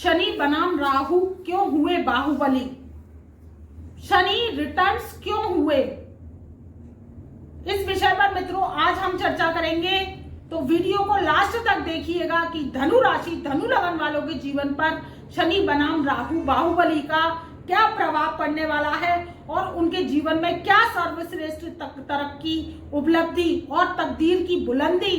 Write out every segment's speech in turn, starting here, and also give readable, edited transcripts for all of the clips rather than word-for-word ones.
शनि बनाम राहु क्यों हुए बाहुबली, शनि रिटर्न्स क्यों हुए, इस विषय पर मित्रों आज हम चर्चा करेंगे। तो वीडियो को लास्ट तक देखिएगा कि धनु राशि धनु लगन वालों के जीवन पर शनि बनाम राहु बाहुबली का क्या प्रभाव पड़ने वाला है और उनके जीवन में क्या सर्वश्रेष्ठ तरक्की, उपलब्धि और तकदीर की बुलंदी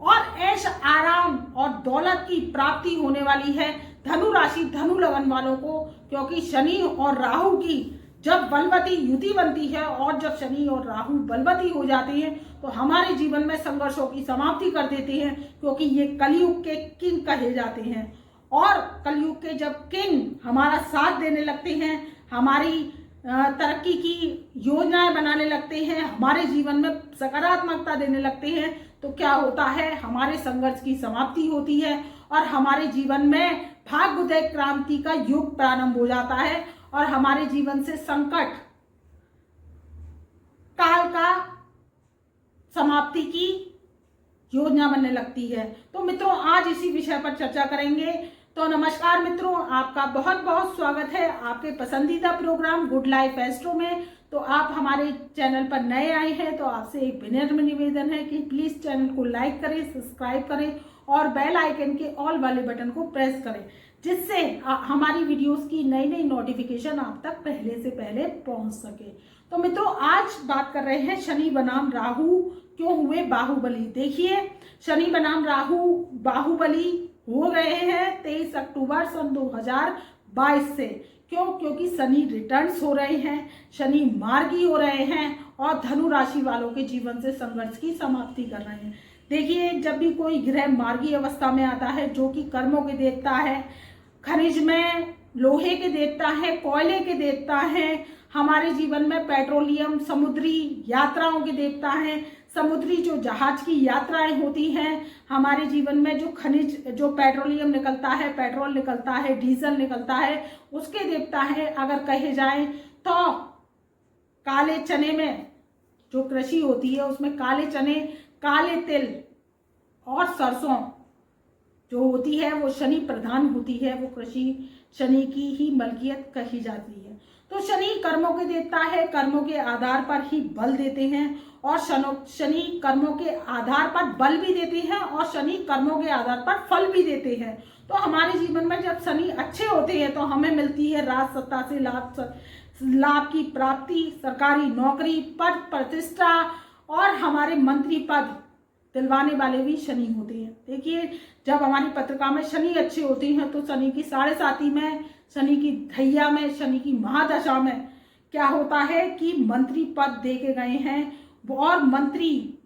और ऐश आराम और दौलत की प्राप्ति होने वाली है धनु राशि धनु लगन वालों को। क्योंकि शनि और राहु की जब बलवती युति बनती है और जब शनि और राहु बलवती हो जाते हैं तो हमारे जीवन में संघर्षों की समाप्ति कर देते हैं, क्योंकि ये कलयुग के किंग कहे जाते हैं। और कलयुग के जब किंग हमारा साथ देने लगते हैं, हमारी तरक्की की योजनाएं बनाने लगते हैं, हमारे जीवन में सकारात्मकता देने लगते हैं, तो क्या होता है, हमारे संघर्ष की समाप्ति होती है और हमारे जीवन में भाग्योदय क्रांति का युग प्रारंभ हो जाता है और हमारे जीवन से संकट काल का समाप्ति की योजना बनने लगती है। तो मित्रों आज इसी विषय पर चर्चा करेंगे। तो नमस्कार मित्रों, आपका बहुत बहुत स्वागत है आपके पसंदीदा प्रोग्राम गुड लाइफ एस्ट्रो में। तो आप हमारे चैनल पर नए आए हैं तो आपसे एक विनम्र निवेदन है कि प्लीज चैनल को लाइक करें, सब्सक्राइब करें और बेल आइकन के ऑल वाले बटन को प्रेस करें, जिससे हमारी वीडियोस की नई नई नोटिफिकेशन आप तक पहले से पहले पहुंच सके। तो मित्रों आज बात कर रहे हैं शनि बनाम राहु क्यों हुए बाहुबली। देखिए शनि बनाम राहु बाहुबली हो गए हैं 23 अक्टूबर सन 2022 से। क्यों? क्योंकि शनि रिटर्न्स हो रहे हैं, शनि मार्गी हो रहे हैं और धनु राशि वालों के जीवन से संघर्ष की समाप्ति कर रहे हैं। देखिए जब भी कोई ग्रह मार्गी अवस्था में आता है जो कि कर्मों के देवता है, खनिज में लोहे के देवता है, कोयले के देवता है, हमारे जीवन में पेट्रोलियम समुद्री यात्राओं के देवता हैं, समुद्री जो जहाज की यात्राएं होती हैं, हमारे जीवन में जो खनिज जो पेट्रोलियम निकलता है, पेट्रोल निकलता है, डीजल निकलता है, उसके देवता है। अगर कहे जाए तो काले चने में जो कृषि होती है उसमें काले चने, काले तिल और सरसों जो होती है वो शनि प्रधान होती है, वो कृषि शनि की ही मलकियत कही जाती है। तो शनि कर्मों के देवता है, कर्मों के आधार पर ही बल देते हैं और शनि कर्मों के आधार पर बल भी देते हैं और शनि कर्मों के आधार पर फल भी देते हैं। तो हमारे जीवन में जब शनि अच्छे होते हैं तो हमें मिलती है राज सत्ता से लाभ की प्राप्ति, सरकारी नौकरी, पद प्रतिष्ठा और हमारे मंत्री पद दिलवाने वाले भी शनि होते हैं। देखिए जब हमारी पत्रिका में शनि अच्छे होते हैं तो शनि की 7.5 में, शनि की धैया में, शनि की महादशा में क्या होता है कि मंत्री पद दे के गए हैं और मंत्री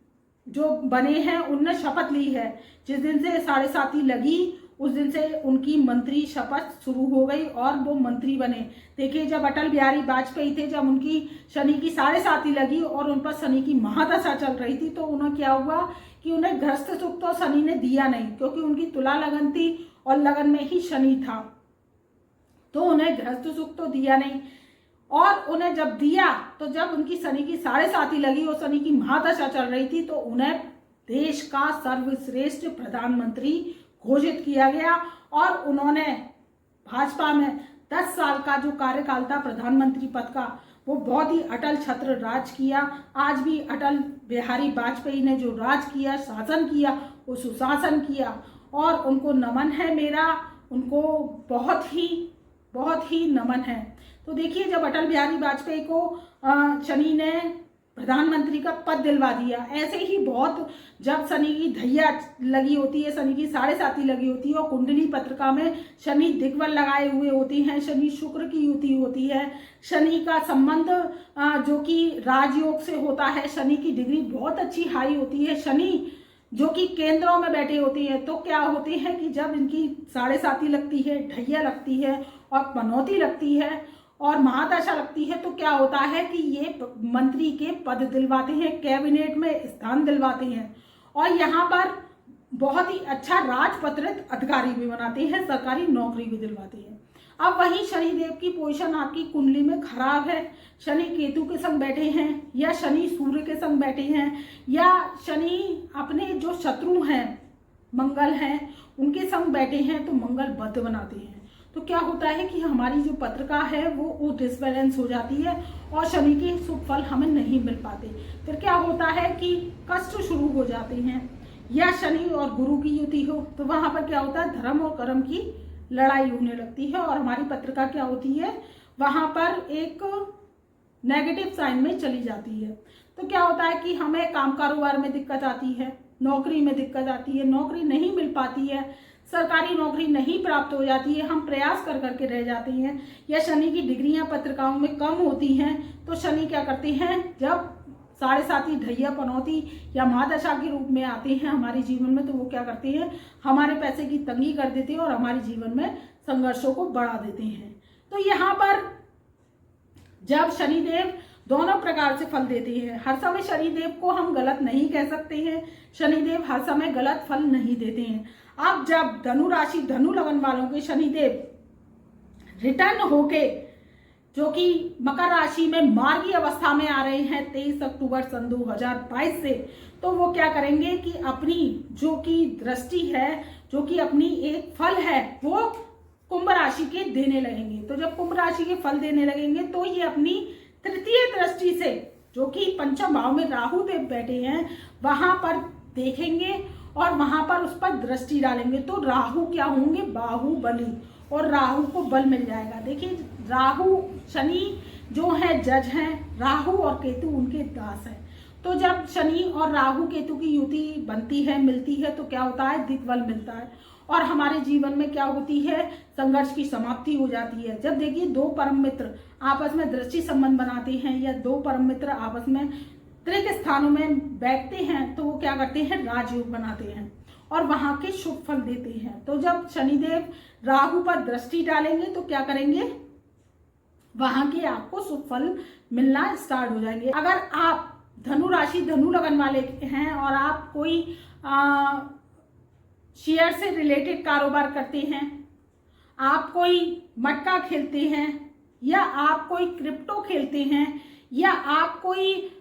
जो बने हैं उनने शपथ ली है। जिस दिन से 7.5 लगी उस दिन से उनकी मंत्री शपथ शुरू हो गई और वो मंत्री बने। देखिए जब अटल बिहारी वाजपेयी थे, जब उनकी शनि की 7.5 लगी और उन पर शनि की महादशा चल रही थी तो उन्हें क्या हुआ कि उन्हें गृहस्थ सुख तो शनि ने दिया नहीं, क्योंकि उनकी तुला लगन थी और लगन में ही शनि था, तो उन्हें गृहस्थ सुख तो दिया नहीं। और उन्हें जब दिया तो जब उनकी शनि की 7.5 लगी और शनि की महादशा चल रही थी तो उन्हें देश का सर्वश्रेष्ठ प्रधानमंत्री घोषित किया गया और उन्होंने भाजपा में 10 साल का जो कार्यकाल था प्रधानमंत्री पद का वो बहुत ही अटल छत्र राज किया। आज भी अटल बिहारी वाजपेयी ने जो राज किया, शासन किया, वो सुशासन किया और उनको नमन है मेरा, उनको बहुत ही नमन है। तो देखिए जब अटल बिहारी वाजपेयी को शनि ने प्रधानमंत्री का पद दिलवा दिया, ऐसे ही बहुत जब शनि की धैया लगी होती है, शनि की 7.5 लगी होती है और कुंडली पत्रिका में शनि दिग्बल लगाए हुए होते हैं, शनि शुक्र की युति होती है, शनि का संबंध जो कि राजयोग से होता है, शनि की डिग्री बहुत अच्छी हाई होती है, शनि जो कि केंद्रों में बैठे होते हैं, तो क्या होते हैं कि जब इनकी 7.5 लगती है, ढैया लगती है और पनौती लगती है और महादशा लगती है तो क्या होता है कि ये मंत्री के पद दिलवाते हैं, कैबिनेट में स्थान दिलवाते हैं और यहाँ पर बहुत ही अच्छा राजपत्रित अधिकारी भी बनाते हैं, सरकारी नौकरी भी दिलवाते हैं। अब वही शनिदेव की पोजीशन आपकी कुंडली में खराब है, शनि केतु के संग बैठे हैं या शनि सूर्य के संग बैठे हैं या शनि अपने जो शत्रु हैं मंगल हैं उनके संग बैठे हैं तो मंगल बद बनाते हैं। तो क्या होता है कि हमारी जो पत्रिका है वो डिसबैलेंस हो जाती है और शनि के शुभ फल हमें नहीं मिल पाते। फिर क्या होता है कि कष्ट शुरू हो जाते हैं। या शनि और गुरु की युति हो तो वहां पर क्या होता है, धर्म और कर्म की लड़ाई होने लगती है और हमारी पत्रिका क्या होती है, वहां पर एक नेगेटिव साइन में चली जाती है। तो क्या होता है कि हमें काम कारोबार में दिक्कत आती है, नौकरी में दिक्कत आती है, नौकरी नहीं मिल पाती है, सरकारी नौकरी नहीं प्राप्त हो जाती है, हम प्रयास कर करके रह जाते हैं। या शनि की डिग्रियां पत्रिकाओं में कम होती हैं तो शनि क्या करते हैं, जब 7.5 ढैया पनौती या महादशा के रूप में आते हैं हमारे जीवन में, तो वो क्या करते हैं, हमारे पैसे की तंगी कर देते हैं और हमारे जीवन में संघर्षों को बढ़ा देते हैं। तो यहाँ पर जब शनिदेव दोनों प्रकार से फल देते हैं, हर समय शनिदेव को हम गलत नहीं कह सकते हैं, शनिदेव हर समय गलत फल नहीं देते हैं। अब जब धनु राशि धनु लगन वालों के शनिदेव रिटर्न होके जो कि मकर राशि में मार्गी अवस्था में आ रहे हैं 23 अक्टूबर सन 2022 से, तो वो क्या करेंगे कि अपनी जो कि दृष्टि है, जो कि अपनी एक फल है, वो कुंभ राशि के देने लगेंगे। तो जब कुंभ राशि के फल देने लगेंगे तो ये अपनी तृतीय दृष्टि से, जो कि पंचम भाव में राहु देव बैठे हैं, वहां पर देखेंगे और वहां पर उस पर दृष्टि डालेंगे। तो राहु क्या होंगे, बाहुबली, और राहु को बल मिल जाएगा। देखिए राहु शनि जो है जज हैं, राहु और केतु उनके दास हैं। तो जब शनि और राहु केतु की युति बनती है, मिलती है, तो क्या होता है, दिग्बल मिलता है और हमारे जीवन में क्या होती है, संघर्ष की समाप्ति हो जाती है। जब देखिए दो परम मित्र आपस में दृष्टि संबंध बनाते हैं या दो परम मित्र आपस में त्रिक स्थानों में बैठते हैं तो वो क्या करते हैं, राजयोग बनाते हैं और वहां के शुभ फल देते हैं। तो जब शनिदेव राहु पर दृष्टि डालेंगे तो क्या करेंगे, वहां के आपको शुभ फल मिलना स्टार्ट हो जाएंगे। अगर आप धनु राशि धनु लगन वाले हैं और आप कोई शेयर से रिलेटेड कारोबार करते हैं, आप कोई मटका खेलते हैं या आप कोई क्रिप्टो खेलते हैं या आप कोई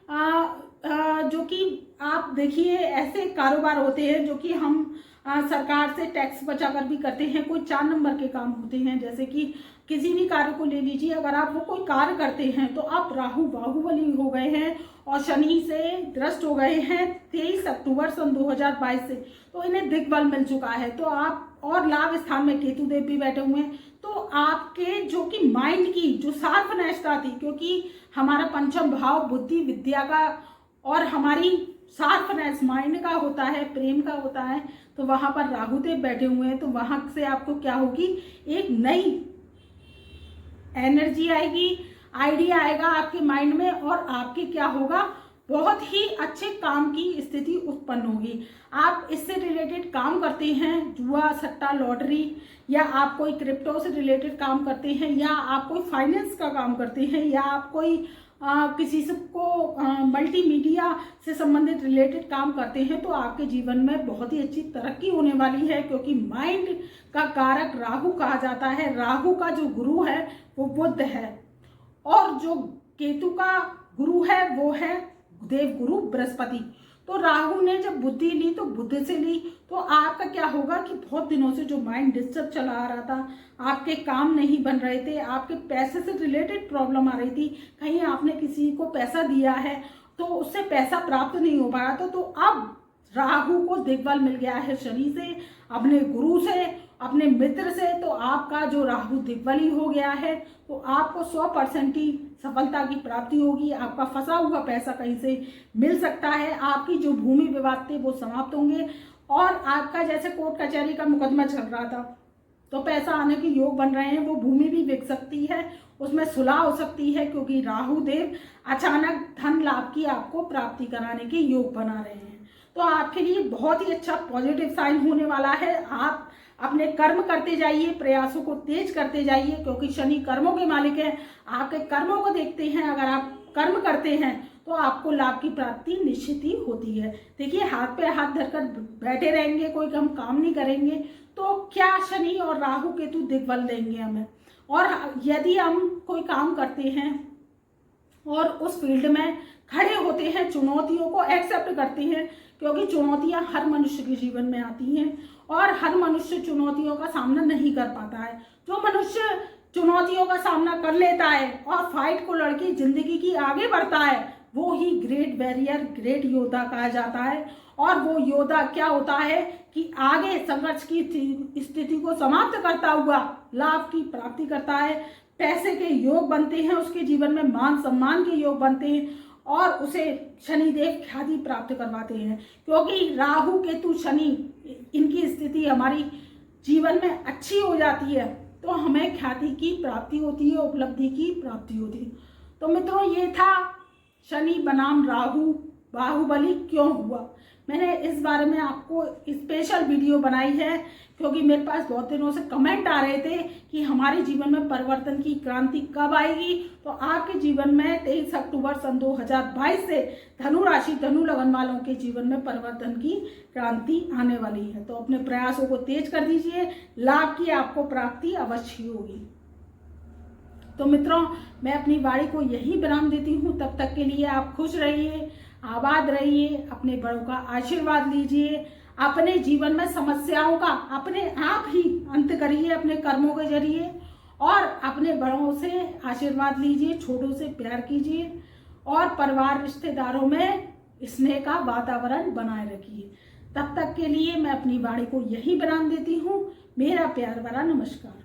जो कि आप देखिए ऐसे कारोबार होते हैं जो कि हम सरकार से टैक्स बचाकर भी करते हैं। कोई 4 नंबर के काम होते हैं, जैसे कि किसी भी कार्य को ले लीजिए, अगर आप वो कोई कार्य करते हैं तो आप राहु बाहुबली हो गए हैं और शनि से दृष्ट हो गए हैं 23 अक्टूबर सन 2022 से, तो इन्हें दिग्बल मिल चुका है। तो आप और लाभ स्थान में केतु देव भी बैठे हुए हैं, तो आपके जो कि माइंड की जो शार्पनेसता थी, क्योंकि हमारा पंचम भाव बुद्धि विद्या का और हमारी शार्पनेस माइंड का होता है, प्रेम का होता है, तो वहां पर राहु देव बैठे हुए हैं। तो वहां से आपको क्या होगी, एक नई एनर्जी आएगी, आइडिया आएगा आपके माइंड में और आपके क्या होगा, बहुत ही अच्छे काम की स्थिति उत्पन्न होगी। आप इससे रिलेटेड काम करते हैं, जुआ सट्टा लॉटरी, या आप कोई क्रिप्टो से रिलेटेड काम करते हैं, या आप कोई फाइनेंस का काम करते हैं, या आप कोई किसी से को मल्टीमीडिया से संबंधित रिलेटेड काम करते हैं, तो आपके जीवन में बहुत ही अच्छी तरक्की होने वाली है। क्योंकि माइंड का कारक राहु कहा जाता है, राहु का जो गुरु है वो बुध है और जो केतु का गुरु है वो है देव गुरु बृहस्पति। तो राहु ने जब बुद्धि ली तो बुद्ध से ली, तो आपका क्या होगा कि बहुत दिनों से जो माइंड डिस्टर्ब चला आ रहा था, आपके काम नहीं बन रहे थे, आपके पैसे से रिलेटेड प्रॉब्लम आ रही थी, कहीं आपने किसी को पैसा दिया है तो उससे पैसा प्राप्त नहीं हो पा रहा था, तो अब राहु को दिग्बल मिल गया है शनि से, अपने गुरु से, अपने मित्र से, तो आपका जो राहु दिग्बली हो गया है, तो आपको 100% की सफलता की प्राप्ति होगी। आपका फंसा हुआ पैसा कहीं से मिल सकता है, आपकी जो भूमि विवाद थे वो समाप्त होंगे और आपका जैसे कोर्ट कचहरी का मुकदमा चल रहा था तो पैसा आने के योग बन रहे हैं, वो भूमि भी बिक सकती है, उसमें सुलह हो सकती है, क्योंकि राहु देव अचानक धन लाभ की आपको प्राप्ति कराने के योग बना रहे हैं। तो आपके लिए बहुत ही अच्छा पॉजिटिव साइन होने वाला है। आप अपने कर्म करते जाइए, प्रयासों को तेज करते जाइए, क्योंकि शनि कर्मों के मालिक है, आपके कर्मों को देखते हैं। अगर आप कर्म करते हैं तो आपको लाभ की प्राप्ति निश्चित ही होती है। देखिए हाथ पे हाथ धरकर बैठे रहेंगे, कोई हम काम नहीं करेंगे तो क्या शनि और राहु केतु दिग्बल देंगे हमें। और यदि हम कोई काम करते हैं और उस फील्ड में खड़े होते हैं, चुनौतियों को एक्सेप्ट करते हैं, क्योंकि चुनौतियां हर मनुष्य के जीवन में आती हैं और हर मनुष्य चुनौतियों का सामना नहीं कर पाता है। जो मनुष्य चुनौतियों का सामना कर लेता है और फाइट को लड़के जिंदगी की आगे बढ़ता है, वो ही ग्रेट वॉरियर, ग्रेट योद्धा कहा जाता है। और वो योद्धा क्या होता है कि आगे संघर्ष की स्थिति को समाप्त करता हुआ लाभ की प्राप्ति करता है, पैसे के योग बनते हैं, उसके जीवन में मान सम्मान के योग बनते हैं और उसे शनिदेव ख्याति प्राप्त करवाते हैं। क्योंकि राहु केतु शनि इनकी स्थिति हमारी जीवन में अच्छी हो जाती है तो हमें ख्याति की प्राप्ति होती है, उपलब्धि की प्राप्ति होती है। तो मित्रों, ये था शनि बनाम राहु बाहुबली क्यों हुआ। मैंने इस बारे में आपको स्पेशल वीडियो बनाई है क्योंकि मेरे पास बहुत दिनों से कमेंट आ रहे थे कि हमारे जीवन में परिवर्तन की क्रांति कब आएगी। तो आपके जीवन में 23 अक्टूबर सन 2022 से धनु राशि धनु लगन वालों के जीवन में परिवर्तन की क्रांति आने वाली है। तो अपने प्रयासों को तेज कर दीजिए, लाभ की आपको प्राप्ति अवश्य होगी। तो मित्रों, मैं अपनी वाणी को यही विराम देती हूँ। तब तक के लिए आप खुश रहिए, आबाद रहिए, अपने बड़ों का आशीर्वाद लीजिए, अपने जीवन में समस्याओं का अपने आप ही अंत करिए अपने कर्मों के जरिए और अपने बड़ों से आशीर्वाद लीजिए, छोटों से प्यार कीजिए और परिवार रिश्तेदारों में स्नेह का वातावरण बनाए रखिए। तब तक के लिए मैं अपनी वाणी को यही विराम देती हूँ। मेरा प्यार भरा नमस्कार।